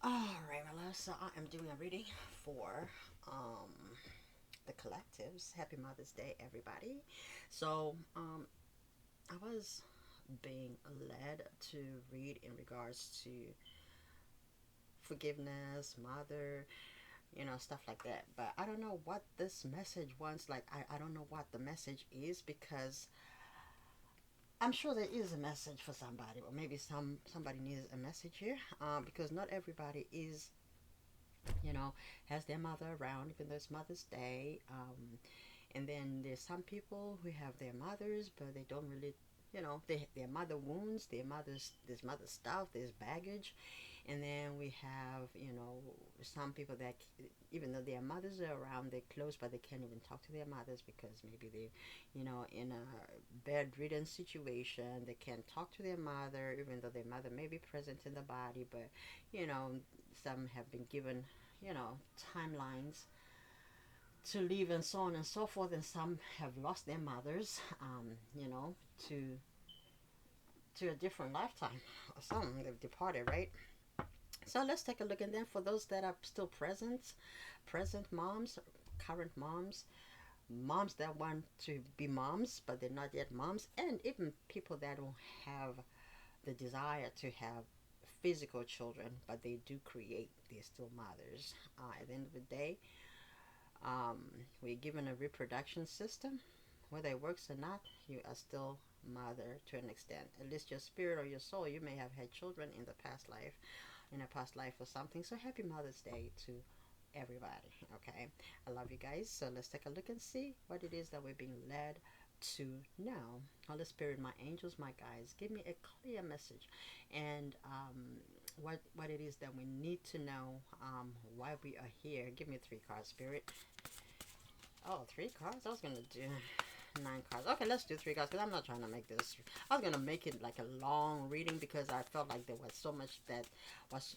All right, my love. So I am doing a reading for um, the collectives. Happy Mother's Day, everybody. So I was being led to read in regards to forgiveness, mother, stuff like that. But I don't know what this message wants. Like, I don't know what the message is because I'm sure there is a message for somebody, or maybe somebody needs a message here. Because not everybody is you know, has their mother around, even though it's Mother's Day. And then there's some people who have their mothers, but they don't really, their mother wounds, there's mother stuff, there's baggage. And then we have, some people that, even though their mothers are around, they're close, but they can't even talk to their mothers because maybe they, in a bedridden situation, they can't talk to their mother, even though their mother may be present in the body, but, you know, some have been given, timelines to leave and so on and so forth, and some have lost their mothers, to a different lifetime. Some they've departed, right? So let's take a look. And then for those that are still present moms, current moms, moms that want to be moms but they're not yet moms, and even people that don't have the desire to have physical children but they do create, they're still mothers. At the end of the day, um, we're given a reproduction system. Whether it works or not, you are still mother to an extent. At least your spirit or your soul, you may have had children in the past life, in a past life or something. So happy Mother's Day to everybody. Okay, I love you guys. So let's take a look and see what it is that we're being led to now. Holy Spirit, my angels, my guides, give me a clear message, and what it is that we need to know, why we are here. Give me 3 cards, Spirit. Oh, 3 cards? I was gonna do 9 cards. Okay, let's do 3 cards because I'm not trying to make this. I was gonna make it like a long reading because I felt like there was so much that was.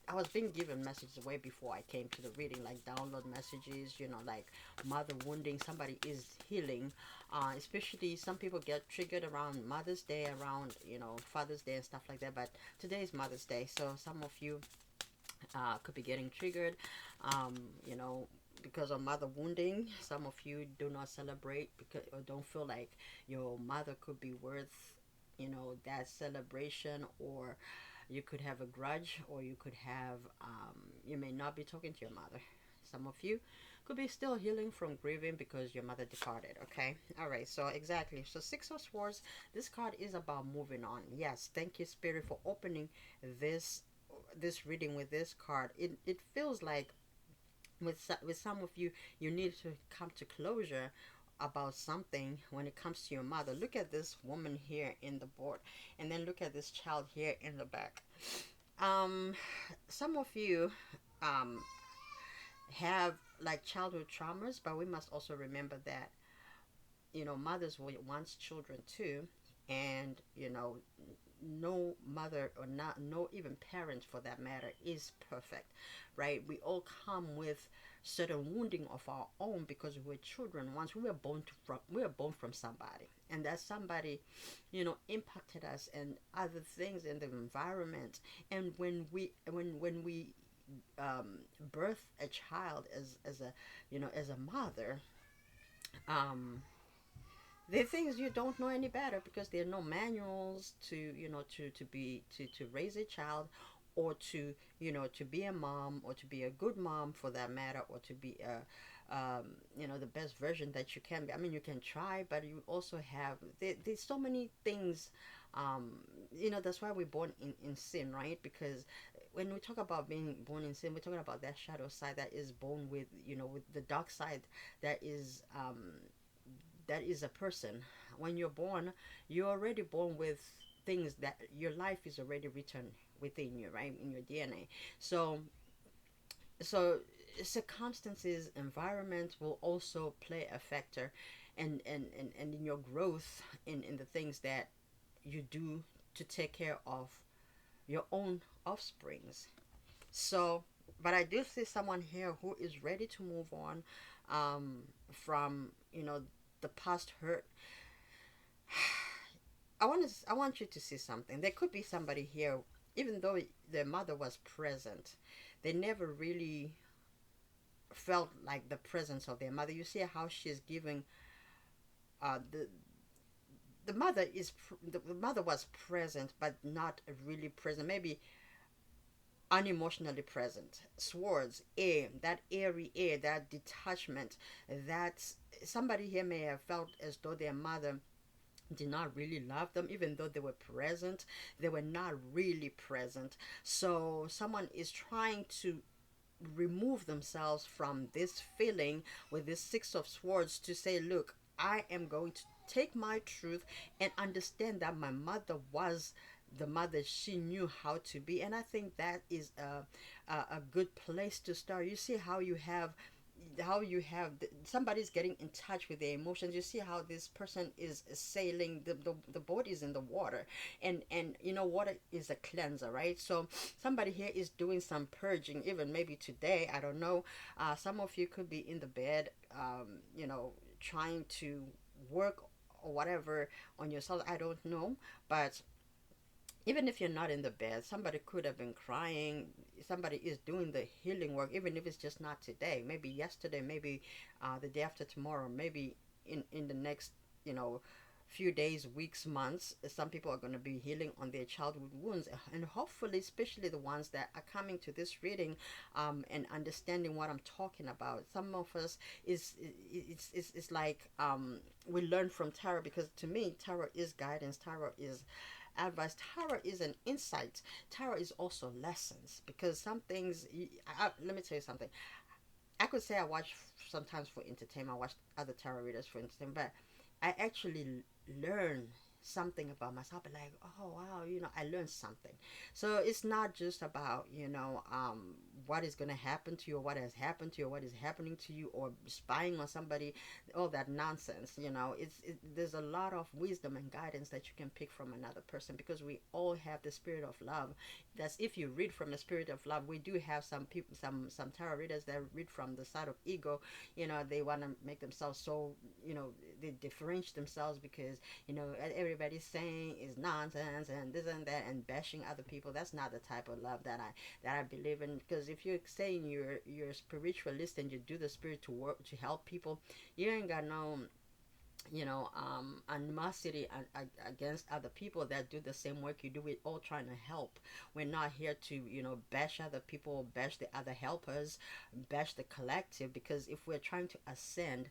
I was being given messages way before I came to the reading, like download messages. Like mother wounding. Somebody is healing. Especially some people get triggered around Mother's Day, around Father's Day and stuff like that. But today is Mother's Day, so some of you could be getting triggered. Um, you know, because of mother wounding, some of you do not celebrate because or don't feel like your mother could be worth, that celebration, or you could have a grudge, or you could have, you may not be talking to your mother. Some of you could be still healing from grieving because your mother departed. Okay, all right. So exactly. So 6 of Swords. This card is about moving on. Yes, thank you, Spirit, for opening this reading with this card. It feels like with some of you, you need to come to closure about something when it comes to your mother. Look at this woman here in the board, and then look at this child here in the back. Um, some of you um, have like childhood traumas, but we must also remember that mothers will want children too, and no mother, or not no even parent for that matter, is perfect, right? We all come with certain wounding of our own because we're children. Once we were born from somebody, and that somebody impacted us and other things in the environment. And when we birth a child as a as a mother, um the things you don't know any better because there are no manuals to to raise a child, or to to be a mom, or to be a good mom for that matter, or to be a the best version that you can be. I mean, you can try, but you also have there's so many things. um that's why we're born in sin, right? Because when we talk about being born in sin, we're talking about that shadow side that is born with with the dark side, that is a person. When you're born, you're already born with things that your life is already written within you, right, in your DNA. So circumstances, environment will also play a factor, and in your growth, in the things that you do to take care of your own offsprings. So, but I do see someone here who is ready to move on, from the past hurt. I want you to see something. There could be somebody here. even though their mother was present, they never really felt like the presence of their mother. You see how she's giving the mother is the mother was present but not really present, maybe unemotionally present. Swords, air, that airy air, that detachment, that somebody here may have felt as though their mother did not really love them, even though they were present. They were not really present. So someone is trying to remove themselves from this feeling with this Six of Swords to say, look, I am going to take my truth and understand that my mother was the mother she knew how to be. And I think that is a good place to start. You see how you have somebody's getting in touch with their emotions. You see how this person is sailing, the boat is in the water, and you know, water is a cleanser, right? So somebody here is doing some purging, even maybe today, I don't know. Some of you could be in the bed, you know, trying to work or whatever on yourself, I don't know. But even if you're not in the bed, somebody could have been crying. Somebody is doing the healing work, even if it's just not today, maybe yesterday, maybe the day after tomorrow, maybe in the next, you know, few days, weeks, months. Some people are going to be healing on their childhood wounds, and hopefully, especially the ones that are coming to this reading, and understanding what I'm talking about. Some of us it's like, we learn from tarot, because to me tarot is guidance, tarot is advice, tarot is an insight, tarot is also lessons, because some things, let me tell you something. I could say I watch sometimes for entertainment, I watch other tarot readers for entertainment, but I actually learn something about myself. But like, oh wow, you know, I learned something. So it's not just about, you know, what is going to happen to you, or what has happened to you, or what is happening to you, or spying on somebody, all that nonsense. You know, there's a lot of wisdom and guidance that you can pick from another person, because we all have the spirit of love. That's, if you read from the spirit of love. We do have some people, some tarot readers that read from the side of ego. You know, they want to make themselves so, you know, they differentiate themselves, because, you know, everybody's saying is nonsense and this and that, and bashing other people. That's not the type of love that I believe in. Because if you're saying you're spiritualist and you do the spirit to work to help people, you ain't got no, you know, animosity against other people that do the same work you do. We're all trying to help. We're not here to, you know, bash other people, bash the other helpers, bash the collective. Because if we're trying to ascend,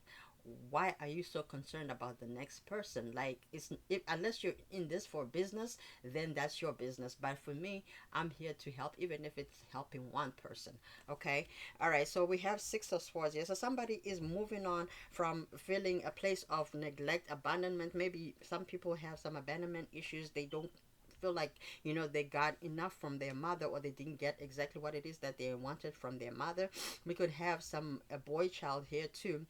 why are you so concerned about the next person? Like, it's, if, unless you're in this for business, then that's your business. But for me, I'm here to help, even if it's helping one person. Okay. All right, so we have Six of Swords here. So somebody is moving on from feeling a place of neglect, abandonment. Maybe some people have some abandonment issues. They don't feel like, you know, they got enough from their mother, or they didn't get exactly what it is that they wanted from their mother. We could have a boy child here too,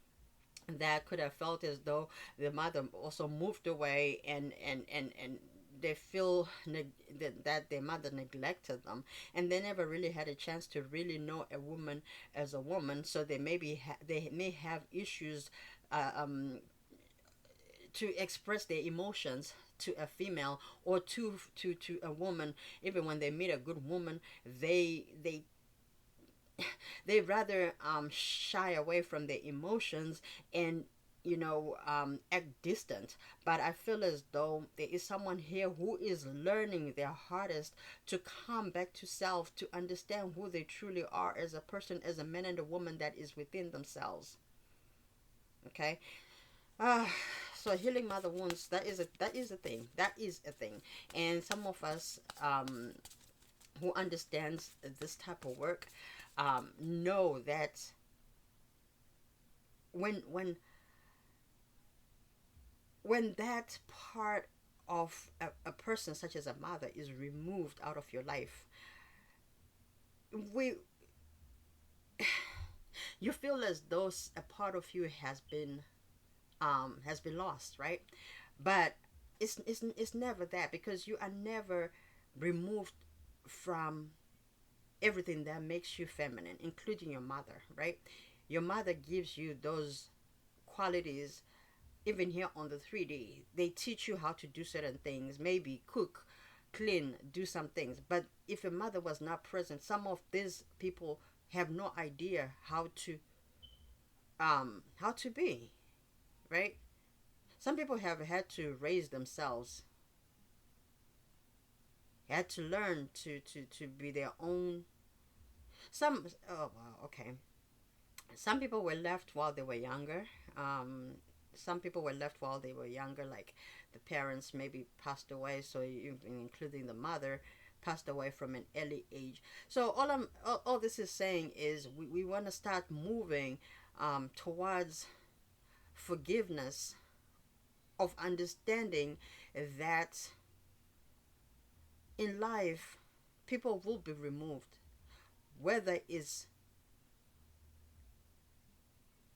that could have felt as though the mother also moved away, and they feel that their mother neglected them, and they never really had a chance to really know a woman as a woman. So they they may have issues, uh, um, to express their emotions to a female, or to a woman. Even when they meet a good woman, they rather shy away from their emotions, and, you know, act distant. But I feel as though there is someone here who is learning their hardest to come back to self, to understand who they truly are as a person, as a man and a woman that is within themselves. Okay. uh, so healing mother wounds, that is a thing, that is a thing. And some of us, who understands this type of work, know that when when when that part of a person, such as a mother, is removed out of your life, we you feel as though a part of you has been lost, right? But it's never that, because you are never removed from everything that makes you feminine, including your mother, right? Your mother gives you those qualities. Even here on the 3D, they teach you how to do certain things, maybe cook, clean, do some things. But if a mother was not present, some of these people have no idea how to be, right? Some people have had to raise themselves, had to learn to be their own. Some, oh wow, okay. Some people were left while they were younger. Um, some people were left while they were younger, like the parents maybe passed away, so including the mother passed away from an early age. So all this is saying is we want to start moving towards forgiveness, of understanding that in life people will be removed, whether it's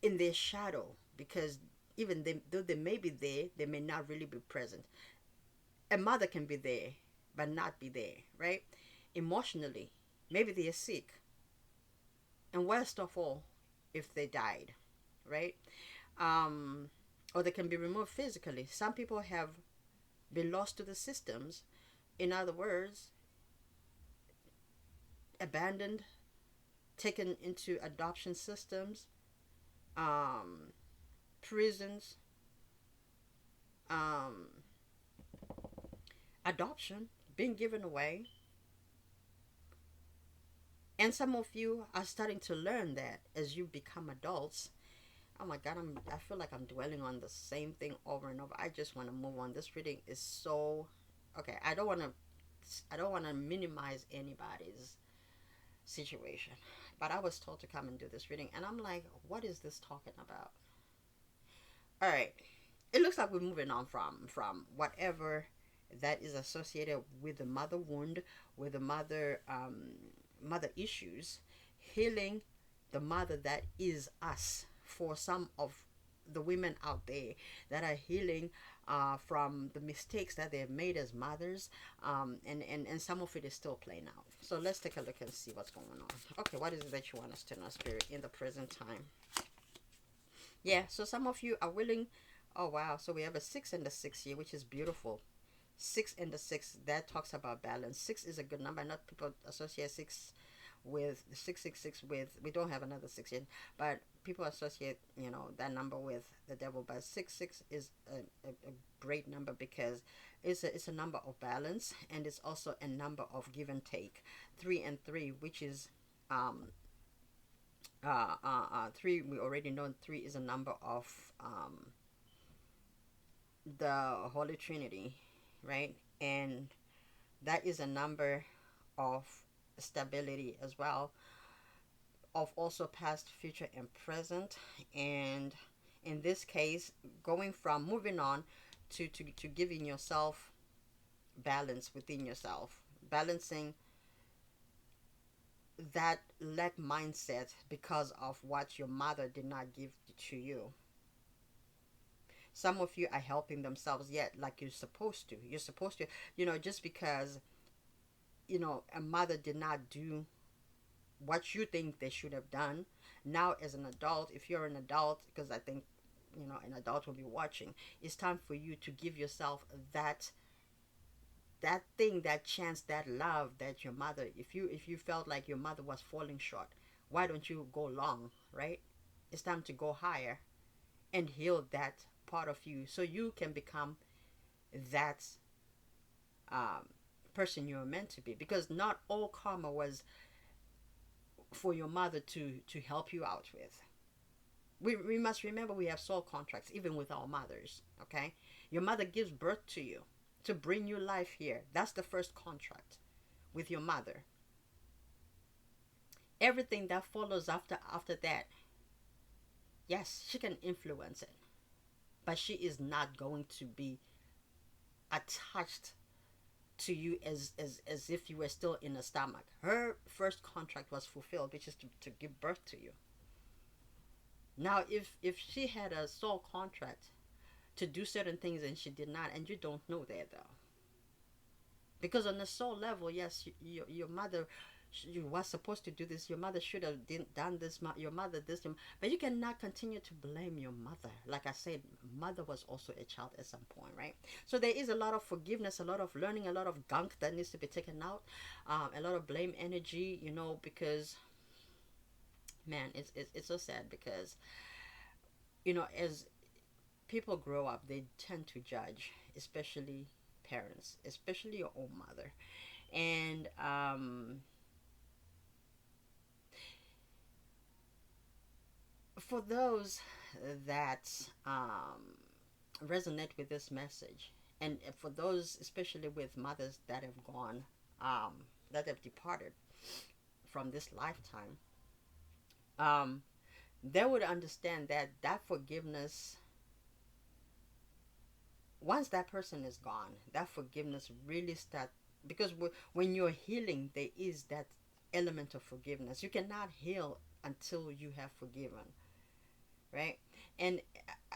in their shadow, because even they, though they may be there, they may not really be present. A mother can be there but not be there, right? Emotionally, maybe they are sick, and worst of all, if they died, right? um or they can be removed physically. Some people have been lost to the systems, in other words, abandoned, taken into adoption systems, um prisons, um adoption, being given away. And some of you are starting to learn that as you become adults. Oh my god, I feel like I'm dwelling on the same thing over and over. I just want to move on. This reading is so okay. I don't want to minimize anybody's situation, but I was told to come and do this reading, and I'm like, what is this talking about? All right, it looks like we're moving on from whatever that is associated with the mother wound, with the mother issues, healing the mother that is us. For some of the women out there that are healing from the mistakes that they've made as mothers, and some of it is still playing out. So let's take a look and see what's going on. Okay, what is it that you want us to know, Spirit, in the present time? Yeah, so some of you are willing. Oh wow, so we have a 6 and a 6 here, which is beautiful. 6 and the 6, that talks about balance. 6 is a good number. Not people associate 6 with 666 with, we don't have another 6 yet, but people associate that number with the devil. But 66 is a great number because it's a number of balance, and it's also a number of give and take. 3 and 3, which is 3, we already know 3 is a number of the Holy Trinity, right? And that is a number of stability as well, of also past, future, and present. And in this case, going from moving on to giving yourself balance within yourself, balancing that lack mindset because of what your mother did not give to you. Some of you are helping themselves yet, like you're supposed to. You're supposed to, just because, a mother did not do what you think they should have done. Now, as an adult, if you're an adult, because I think, an adult will be watching, it's time for you to give yourself that thing, that chance, that love that your mother, if you felt like your mother was falling short, why don't you go long, right? It's time to go higher and heal that part of you, so you can become that um, person you are meant to be. Because not all karma was for your mother to help you out with. We must remember we have soul contracts even with our mothers. Okay, your mother gives birth to you to bring you life here. That's the first contract with your mother. Everything that follows after that, yes, she can influence it, but she is not going to be attached to you as if you were still in the stomach. Her first contract was fulfilled, which is to give birth to you. Now, if she had a soul contract to do certain things and she did not, and you don't know that though, because on the soul level, yes, your mother, you was supposed to do this, your mother should have done this, your mother this, but you cannot continue to blame your mother. Like I said, mother was also a child at some point, right? So there is a lot of forgiveness, a lot of learning, a lot of gunk that needs to be taken out, a lot of blame energy, because man, it's so sad because as people grow up, they tend to judge, especially parents, especially your own mother. And for those that resonate with this message, and for those, especially with mothers that have gone, that have departed from this lifetime, um, they would understand that forgiveness, once that person is gone, that forgiveness really start, because when you're healing, there is that element of forgiveness. You cannot heal until you have forgiven, right? And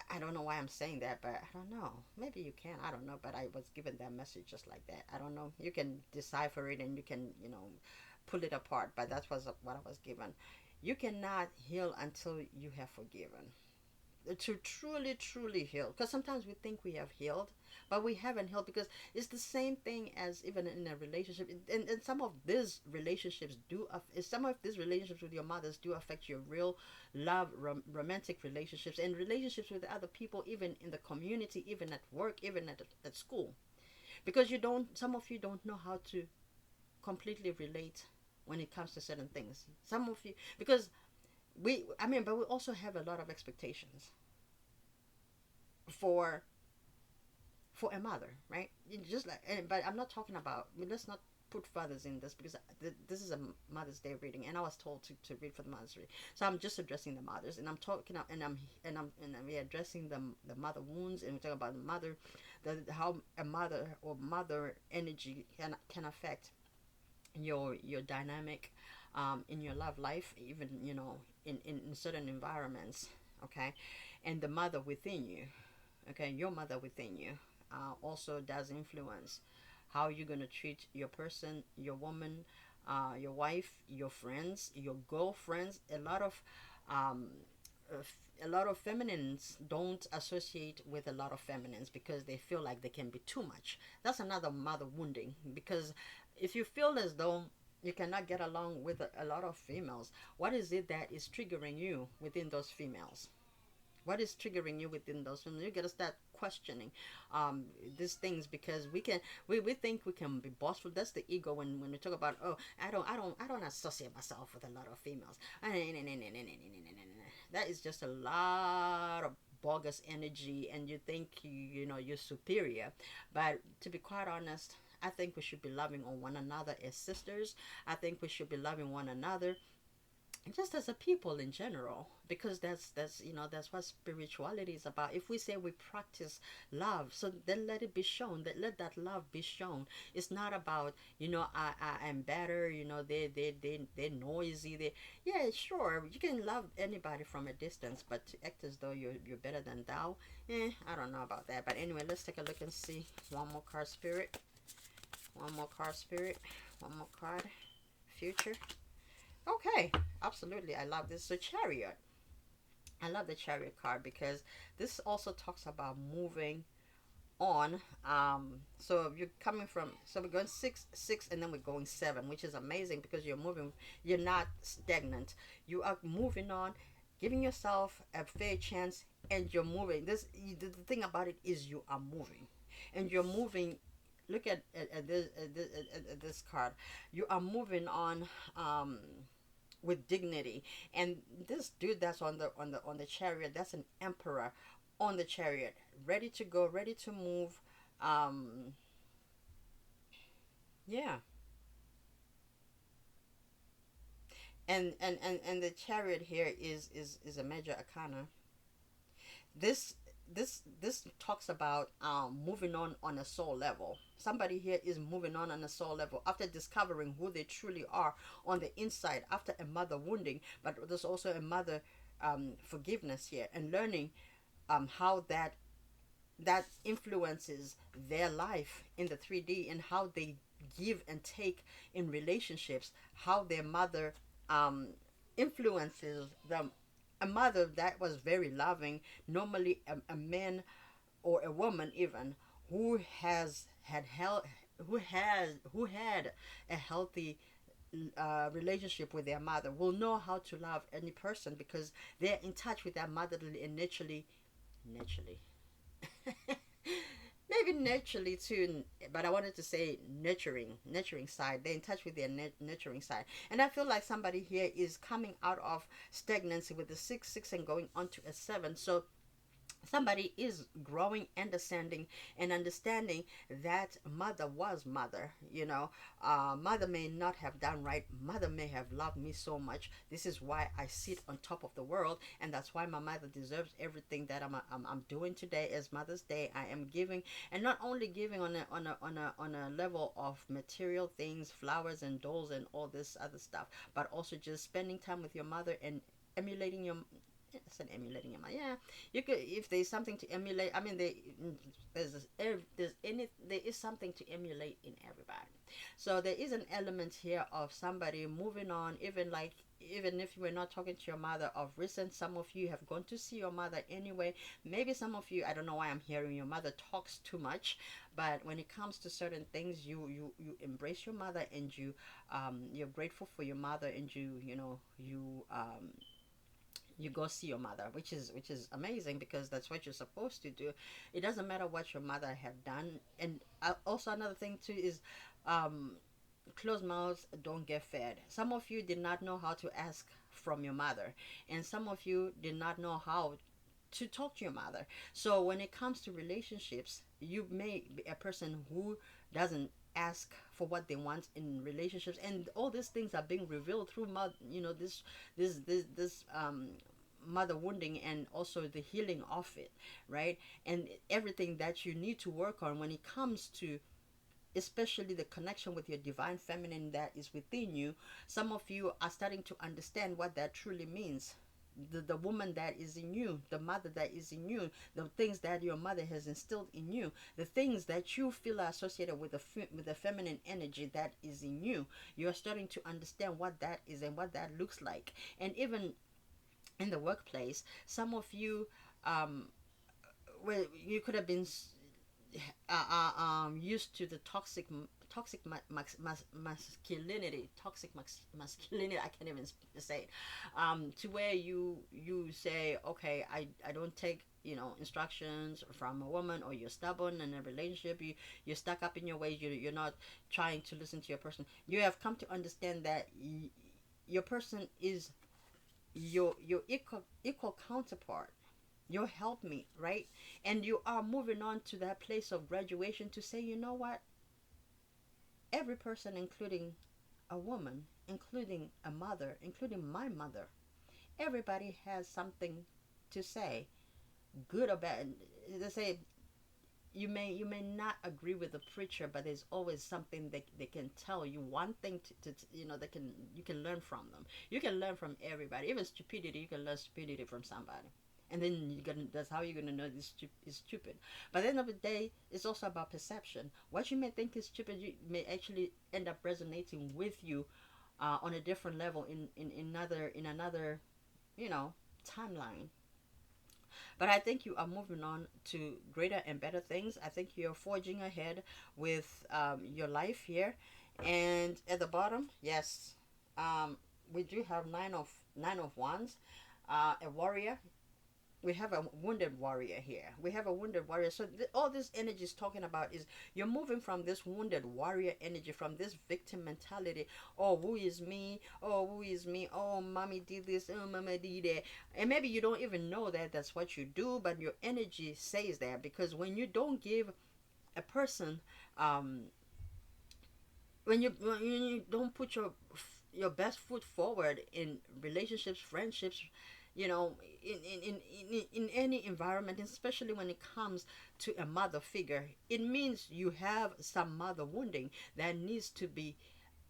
I don't know why I'm saying that, but I don't know. Maybe you can. I don't know. But I was given that message just like that. I don't know. You can decipher it and you can, pull it apart. But that was what I was given. You cannot heal until you have forgiven, to truly truly heal, because sometimes we think we have healed, but we haven't healed, because it's the same thing as even in a relationship. And some of these relationships some of these relationships with your mothers do affect your real love, romantic relationships, and relationships with other people, even in the community, even at work, even at school, because some of you don't know how to completely relate when it comes to certain things. Some of you, because but we also have a lot of expectations for a mother, right? Just like, but I'm not talking about. Let's not put fathers in this, because this is a Mother's Day reading, and I was told to read for the Mother's Day. So I'm just addressing the mothers, and I'm talking, and we're addressing the mother wounds, and we're talking about the mother, how a mother or mother energy can affect your dynamic, in your love life, even in certain environments, okay, and the mother within you, okay, your mother within you, also does influence how you're gonna treat your person, your woman, your wife, your friends, your girlfriends. Um, a lot of feminines don't associate with a lot of feminines because they feel like they can be too much. That's another mother wounding, because if you feel as though you cannot get along with a lot of females, what is it that is triggering you within those females? What is triggering you within those females? You gotta start questioning these things, because we think we can be boastful. That's the ego when we talk about, oh, I don't associate myself with a lot of females. That is just a lot of bogus energy, and you think you're superior. But to be quite honest, I think we should be loving on one another as sisters. I think we should be loving one another just as a people in general, because that's what spirituality is about. If we say we practice love, so then let it be shown, let that love be shown. It's not about, I'm better, they're noisy, yeah, sure, you can love anybody from a distance, but to act as though you're better than thou, I don't know about that. But anyway, let's take a look and see one more card, spirit. One more card, spirit. One more card, future. Okay, absolutely. I love this. So, chariot. I love the chariot card because this also talks about moving on. So you're coming from, so we're going six, and then we're going seven, which is amazing because you're moving. You're not stagnant. You are moving on, giving yourself a fair chance, and you're moving. The thing about it is you are moving, and you're moving. Look at this card. You are moving on. With dignity, and this dude that's on the chariot, that's an emperor on the chariot, ready to go, ready to move. um yeah, and the chariot here is a major arcana. This this this talks about moving on a soul level. Somebody here is moving on a soul level after discovering who they truly are on the inside, after a mother wounding, but there's also a mother forgiveness here, and learning how that influences their life in the 3D, and how they give and take in relationships, how their mother um, influences them. A mother that was very loving, normally a man or a woman even who has had held who had a healthy relationship with their mother will know how to love any person because they're in touch with their motherly and naturally maybe naturally too, but I wanted to say nurturing side. They're in touch with their nurturing side, and I feel like somebody here is coming out of stagnancy with the 6 6 and going on to a 7. So somebody is growing and ascending and understanding that mother was mother, mother may not have done right, mother may have loved me so much, this is why I sit on top of the world, and that's why my mother deserves everything that I'm doing today as Mother's Day. I am giving, and not only giving on a level of material things, flowers and dolls and all this other stuff, but also just spending time with your mother and emulating your it's an emulating your mind. Yeah, you could if there's something to emulate. I mean, there is something to emulate in everybody. So there is an element here of somebody moving on, even if you were not talking to your mother of recent. Some of you have gone to see your mother anyway. Maybe some of you, I don't know why I'm hearing your mother talks too much, but when it comes to certain things, you embrace your mother, and you're grateful for your mother, and you go see your mother, which is amazing because that's what you're supposed to do. It doesn't matter what your mother have done. And also another thing too is um, closed mouths don't get fed. Some of you did not know how to ask from your mother, and some of you did not know how to talk to your mother. So when it comes to relationships, you may be a person who doesn't ask for what they want in relationships, and all these things are being revealed through this mother wounding, and also the healing of it, right? And everything that you need to work on when it comes to especially the connection with your divine feminine that is within you. Some of you are starting to understand what that truly means. The woman that is in you, the mother that is in you, the things that your mother has instilled in you, the things that you feel are associated with the feminine energy that is in you. You're starting to understand what that is and what that looks like. And even in the workplace, some of you, well, you could have been used to the toxic masculinity. I can't even say it. To where you say, okay, I don't take instructions from a woman, or you're stubborn in a relationship, you're stuck up in your ways, you're not trying to listen to your person. You have come to understand that your person is your equal counterpart, your helpmeet, right? And you are moving on to that place of graduation to say, you know what? Every person, including a woman, including a mother, including my mother, everybody has something to say, good or bad. They say you may not agree with the preacher, but there's always something they can tell you. One thing they can you can learn from them. You can learn from everybody, even stupidity. You can learn stupidity from somebody, and then that's how you're gonna know this is stupid. But at the end of the day, it's also about perception. What you may think is stupid, you may actually end up resonating with you on a different level in another you know timeline. But I think you are moving on to greater and better things. I think you're forging ahead with your life here. And at the bottom, yes, we do have nine of wands, a warrior. We have a wounded warrior here. We have a wounded warrior. So all this energy is talking about is you're moving from this wounded warrior energy, from this victim mentality. Oh, who is me? Oh, who is me? Oh, mommy did this. Oh, mama did that. And maybe you don't even know that that's what you do, but your energy says that, because when you don't give a person, um, when you don't put your best foot forward in relationships, friendships, you know, in any environment, especially when it comes to a mother figure, it means you have some mother wounding that needs to be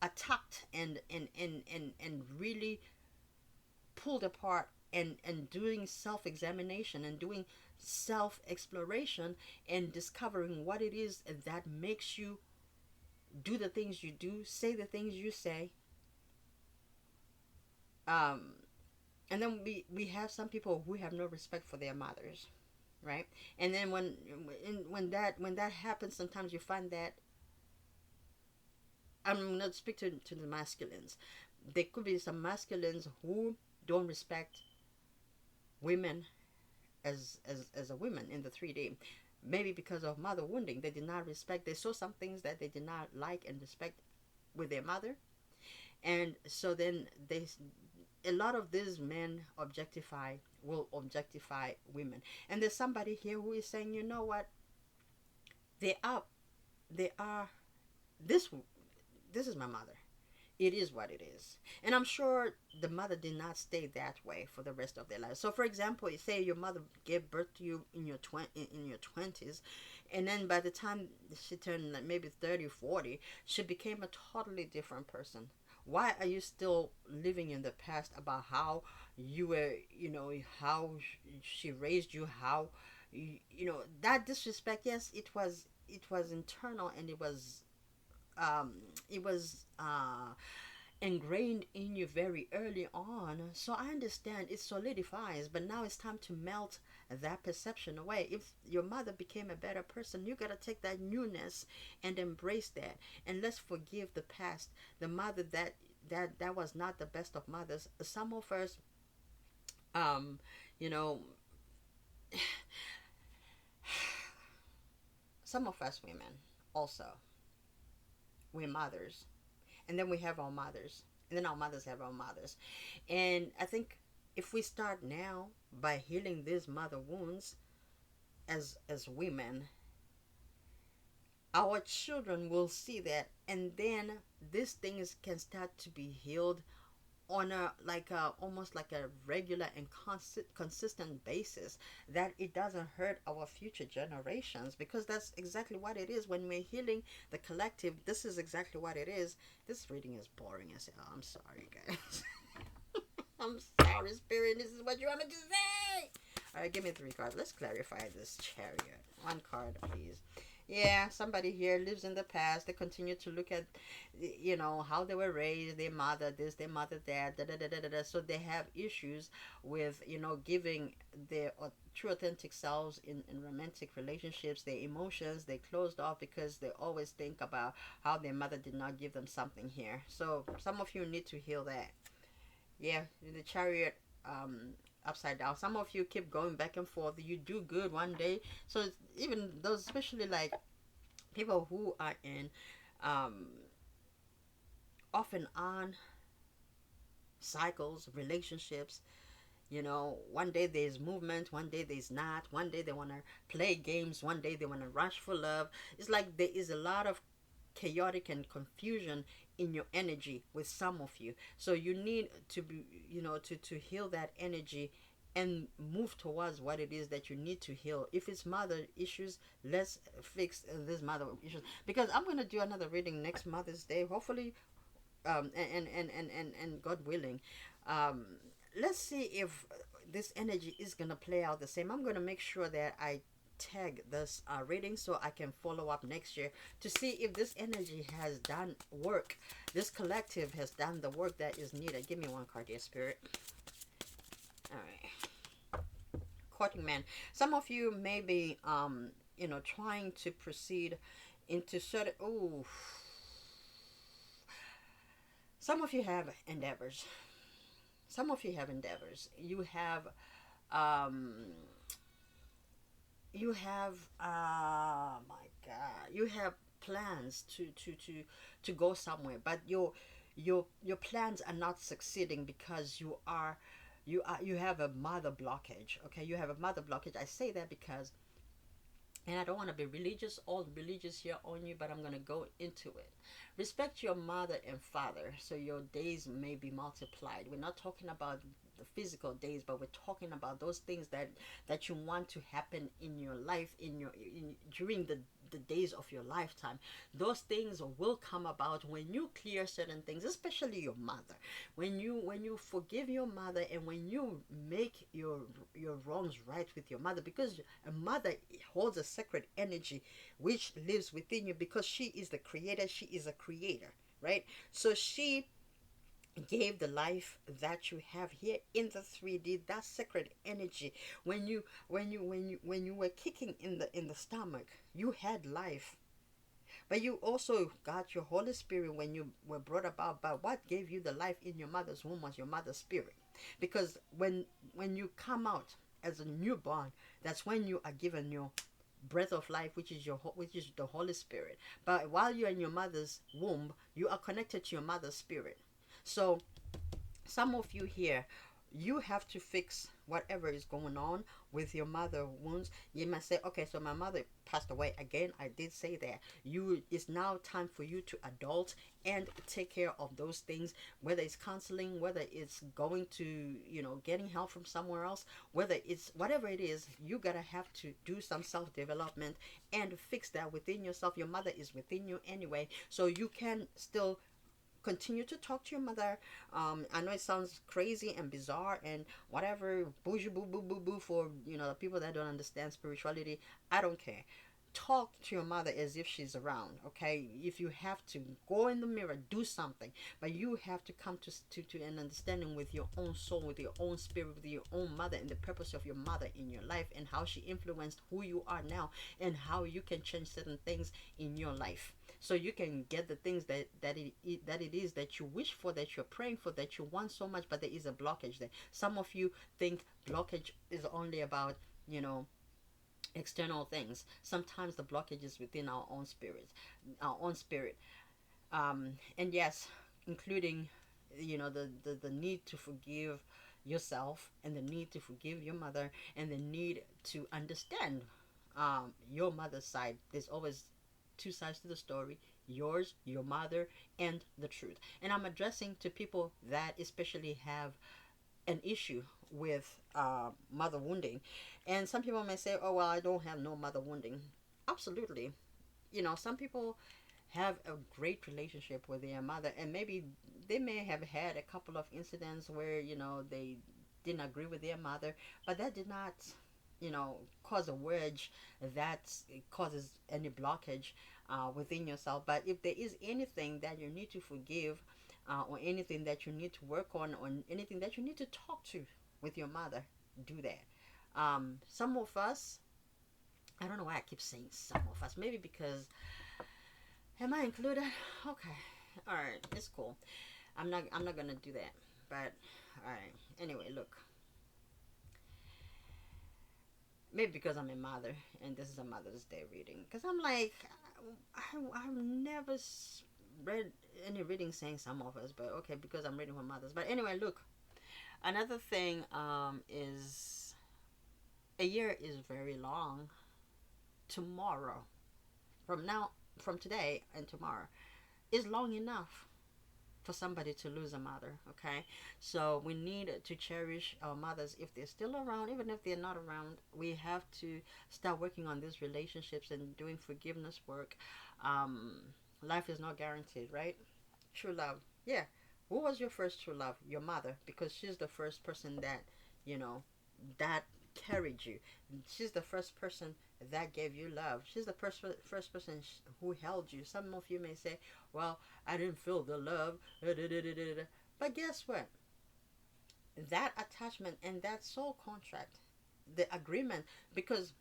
attacked and really pulled apart, and doing self-examination and doing self-exploration and discovering what it is that makes you do the things you do, say the things you say. Um, and then we have some people who have no respect for their mothers, right? And then when that happens, sometimes you find that, I'm not speaking to the masculines. There could be some masculines who don't respect women as a woman in the 3D. Maybe because of mother wounding, they did not respect. They saw some things that they did not like and respect with their mother, and so then they, a lot of these men will objectify women. And there's somebody here who is saying, you know what, they are they are this this is my mother. It is what it is. And I'm sure the mother did not stay that way for the rest of their life. So for example, you say your mother gave birth to you in your in your 20s, and then by the time she turned like maybe 30, 40, she became a totally different person. Why are you still living in the past about how you were, how she raised you, how that disrespect? Yes, it was internal, and it was ingrained in you very early on. So I understand it solidifies, but now it's time to melt that perception away. If your mother became a better person, you gotta take that newness and embrace that. And let's forgive the past. The mother that was not the best of mothers. Some of us, um, you know, some of us women also, we're mothers, and then we have our mothers, and then our mothers have our mothers. And I think if we start now by healing these mother wounds as women, our children will see that, and then these things can start to be healed on a like a almost like a regular and consistent basis, that it doesn't hurt our future generations, because that's exactly what it is when we're healing the collective. This is exactly what it is. This reading is boring as hell. I'm sorry, guys. I'm sorry, Spirit. This is what you want me to say. All right, give me 3 cards. Let's clarify this Chariot. 1 card, please. Yeah, somebody here lives in the past. They continue to look at, how they were raised, their mother this, their mother that, da da da da da. So they have issues with, giving their true authentic selves in romantic relationships. Their emotions, they closed off because they always think about how their mother did not give them something here. So some of you need to heal that. Yeah, the Chariot, upside down. Some of you keep going back and forth. You do good one day. So even those, especially like people who are in um, off and on cycles, relationships. One day there's movement, one day there's not. One day they want to play games, one day they want to rush for love. It's like there is a lot of chaotic and confusion in your energy with some of you. So you need to be, to heal that energy and move towards what it is that you need to heal. If it's mother issues, let's fix this mother issues, because I'm going to do another reading next Mother's Day, hopefully, and God willing. um let's see if this energy is going to play out the same. I'm going to make sure that I tag this reading so I can follow up next year to see if this energy has done work. This collective has done the work that is needed. Give me 1 card, dear Spirit. All right. Courting man. Some of you may be, trying to proceed into certain. Ooh. Some of you have endeavors. Some of you have endeavors. Um, you have, my God, you have plans to go somewhere, but your plans are not succeeding because you have a mother blockage. Okay, you have a mother blockage. I say that because, and I don't want to be religious, all religious here on you, but I'm going to go into it. Respect your mother and father so your days may be multiplied. We're not talking about the physical days, but we're talking about those things that you want to happen in your life, during the days of your lifetime. Those things will come about when you clear certain things, especially your mother. When you forgive your mother, and when you make your wrongs right with your mother, because a mother holds a sacred energy which lives within you, because she is the creator, she is a creator, right? So she gave the life that you have here in the 3D, that sacred energy. When you were kicking in the stomach, you had life. But you also got your Holy Spirit when you were brought about. But what gave you the life in your mother's womb was your mother's spirit. Because when you come out as a newborn, that's when you are given your breath of life, which is the Holy Spirit. But while you're in your mother's womb, you are connected to your mother's spirit. So some of you here, you have to fix whatever is going on with your mother wounds. You might say, okay, so my mother passed away. Again, I did say that. It's now time for you to adult and take care of those things, whether it's counseling, whether it's going to, getting help from somewhere else, whether it's whatever it is, you gotta have to do some self-development and fix that within yourself. Your mother is within you anyway, so you can still continue to talk to your mother. I know it sounds crazy and bizarre and whatever, bougie boo boo boo boo for the people that don't understand spirituality. I don't care. Talk to your mother as if she's around. Okay, if you have to go in the mirror, do something, but you have to come to an understanding with your own soul, with your own spirit, with your own mother, and the purpose of your mother in your life, and how she influenced who you are now, and how you can change certain things in your life, so you can get the things that it is that you wish for, that you're praying for, that you want so much. But there is a blockage there. Some of you think blockage is only about external things. Sometimes the blockage is within our own spirit. And yes, including the need to forgive yourself, and the need to forgive your mother, and the need to understand your mother's side. There's always two sides to the story: yours, your mother, and the truth. And I'm addressing to people that especially have an issue with mother wounding. And some people may say, oh, well, I don't have no mother wounding. Absolutely. Some people have a great relationship with their mother, and maybe they may have had a couple of incidents where they didn't agree with their mother, but that did not cause a wedge that causes any blockage within yourself. But if there is anything that you need to forgive, or anything that you need to work on, or anything that you need to talk to with your mother, do that. Some of us, I don't know why I keep saying some of us, maybe because, am I included? Okay, all right, it's cool. I'm not gonna do that, but all right. Anyway, look, maybe because I'm a mother and this is a Mother's Day reading, because I'm like, I've never read any reading saying some of us, but okay, because I'm reading for mothers. But anyway, look, another thing is, a year is very long. Tomorrow, from today and tomorrow, is long enough for somebody to lose a mother. Okay, so we need to cherish our mothers if they're still around. Even if they're not around, we have to start working on these relationships and doing forgiveness work. Life is not guaranteed, right? True love, yeah. Who was your first true love? Your mother, because she's the first person that you know that carried you. She's the first person that gave you love. She's the first person who held you. Some of you may say, well, I didn't feel the love. But guess what? That attachment and that soul contract, the agreement, because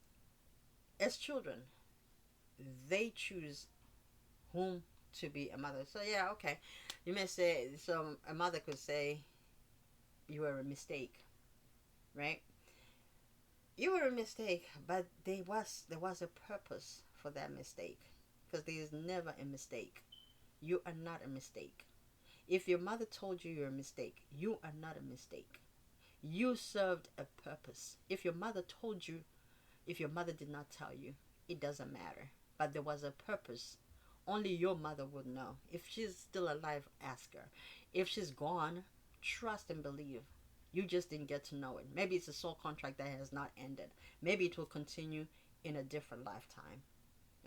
as children, they choose whom to be a mother. So yeah, okay. You may say, so a mother could say, you were a mistake, right? You were a mistake, but there was a purpose for that mistake, because there is never a mistake. You are not a mistake. If your mother told you you're a mistake, you are not a mistake. You served a purpose. If your mother did not tell you, it doesn't matter. But there was a purpose. Only your mother would know. If she's still alive, ask her. If she's gone, trust and believe. You just didn't get to know it. Maybe it's a soul contract that has not ended. Maybe it will continue in a different lifetime.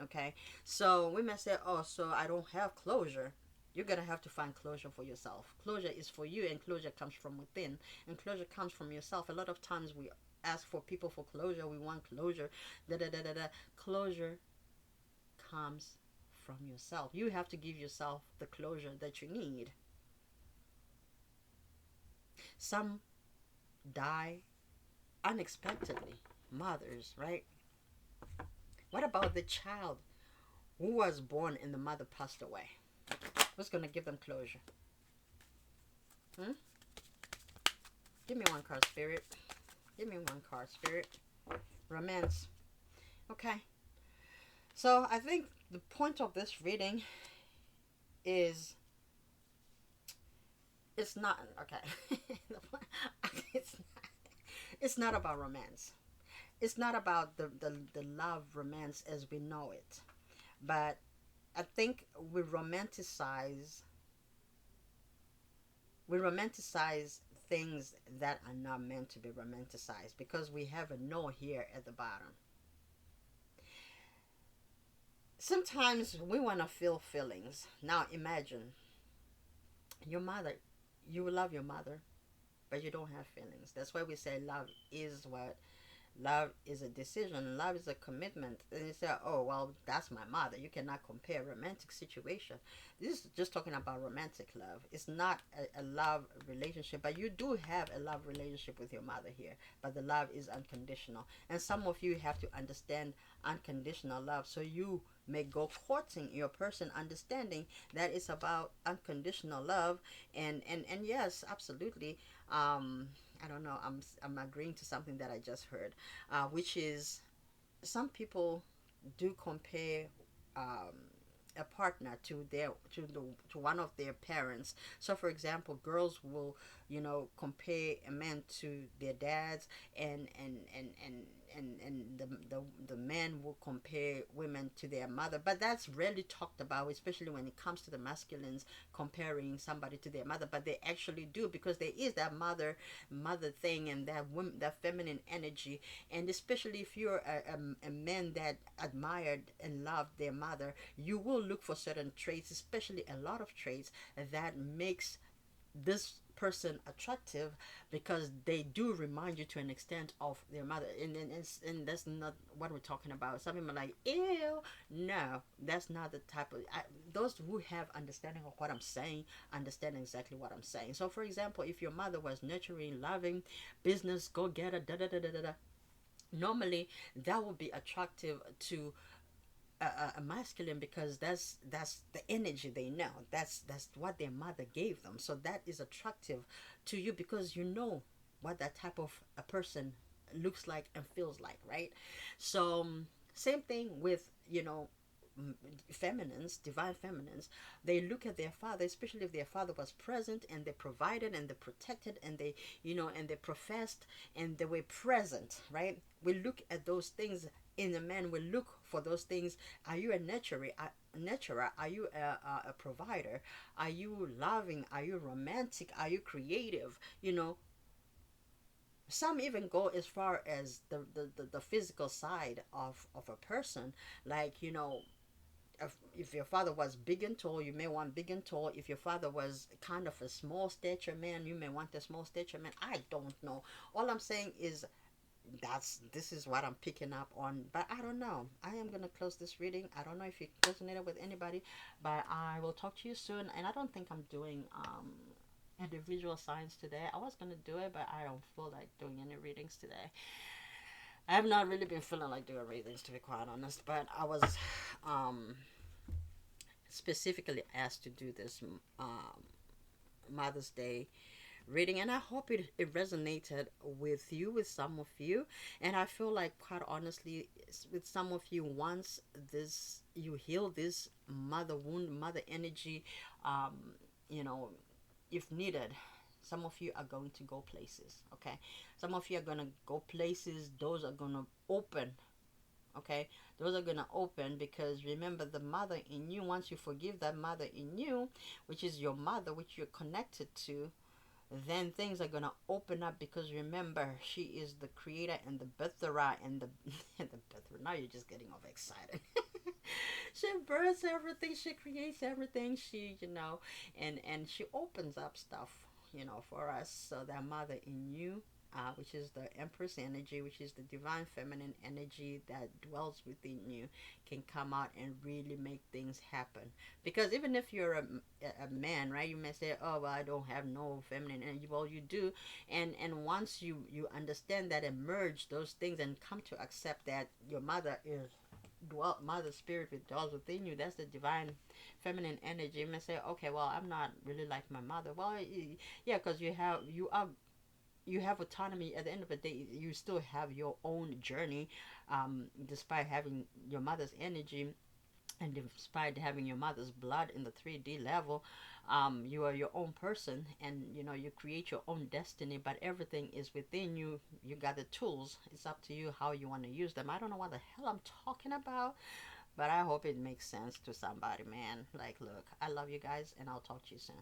Okay, so we may say, oh, so I don't have closure. You're gonna have to find closure for yourself. Closure is for you, and closure comes from within, and closure comes from yourself. A lot of times we ask for people for closure. We want closure. Da da da da da. Closure comes from yourself. You have to give yourself the closure that you need. Some die unexpectedly. Mothers, right? What about the child who was born and the mother passed away? What's going to give them closure? Hmm? Give me one card, Spirit. Give me one card, Spirit. Romance. Okay. So I think the point of this reading is it's not okay. it's not, it's not about romance. It's not about the love romance as we know it. But I think we romanticize things that are not meant to be romanticized because we have a no here at the bottom. Sometimes we want to feel feelings. Now imagine your mother, you love your mother, but you don't have feelings. That's why we say love is what? Love is a decision. Love is a commitment. And you say, oh, well, that's my mother. You cannot compare romantic situation. This is just talking about romantic love. It's not a love relationship, but you do have a love relationship with your mother here. But the love is unconditional. And some of you have to understand unconditional love. So you may go courting your person, understanding that it's about unconditional love. And yes, absolutely. I don't know. I'm agreeing to something that I just heard, which is some people do compare um, a partner to one of their parents. So, for example, girls will compare a man to their dads, and the men will compare women to their mother. But that's rarely talked about, especially when it comes to the masculines comparing somebody to their mother. But they actually do, because there is that mother thing, and that feminine energy. And especially if you're a man that admired and loved their mother, you will look for certain traits, especially a lot of traits that makes this person attractive, because they do remind you to an extent of their mother. And that's not what we're talking about. Some people are like, ew. No, that's not the type of those who have understanding of what I'm saying understand exactly what I'm saying. So for example, if your mother was nurturing, loving, business go getter, da da da da da, normally that would be attractive to a masculine, because that's the energy they know. That's what their mother gave them. So that is attractive to you, because you know what that type of a person looks like and feels like, right? So same thing with feminines, divine feminines. They look at their father, especially if their father was present and they provided and they protected and they and they professed and they were present, right? We look at those things in a man. We look for those things. Are you a nurturer? Are you a provider? Are you loving? Are you romantic? Are you creative? Some even go as far as the physical side of a person, like if your father was big and tall, you may want big and tall. If your father was kind of a small stature man, you may want a small stature man. I don't know. All I'm saying is this is what I'm picking up on, but I don't know. I am gonna close this reading. I don't know if it resonated with anybody, but I will talk to you soon. And I don't think I'm doing individual signs today. I was gonna do it, but I don't feel like doing any readings today. I have not really been feeling like doing readings, to be quite honest, but I was specifically asked to do this Mother's Day reading, and I hope it resonated with you, with some of you. And I feel like, quite honestly, with some of you, once this you heal this mother wound, mother energy, um, you know if needed, some of you are going to go places. Okay, some of you are going to go places. Doors are going to open. Okay, those are going to open, because remember, the mother in you, once you forgive that mother in you, which is your mother, which you're connected to, then things are gonna open up, because remember, she is the creator and the birthera and the and the birthera. Now you're just getting all excited. She births everything, she creates everything, she, and she opens up stuff, for us. So that mother in you, which is the Empress energy, which is the divine feminine energy that dwells within you, can come out and really make things happen. Because even if you're a man, right, you may say, oh, well, I don't have no feminine energy. Well, you do. And once you understand that, and merge those things and come to accept that your mother is mother spirit that dwells within you, that's the divine feminine energy. You may say, okay, well, I'm not really like my mother. Well, yeah, because you have autonomy. At the end of the day, you still have your own journey, despite having your mother's energy, and despite having your mother's blood in the 3D level. You are your own person, and you create your own destiny, but everything is within you. You got the tools. It's up to you how you want to use them. I don't know what the hell I'm talking about, but I hope it makes sense to somebody, man. Like, look, I love you guys, and I'll talk to you soon.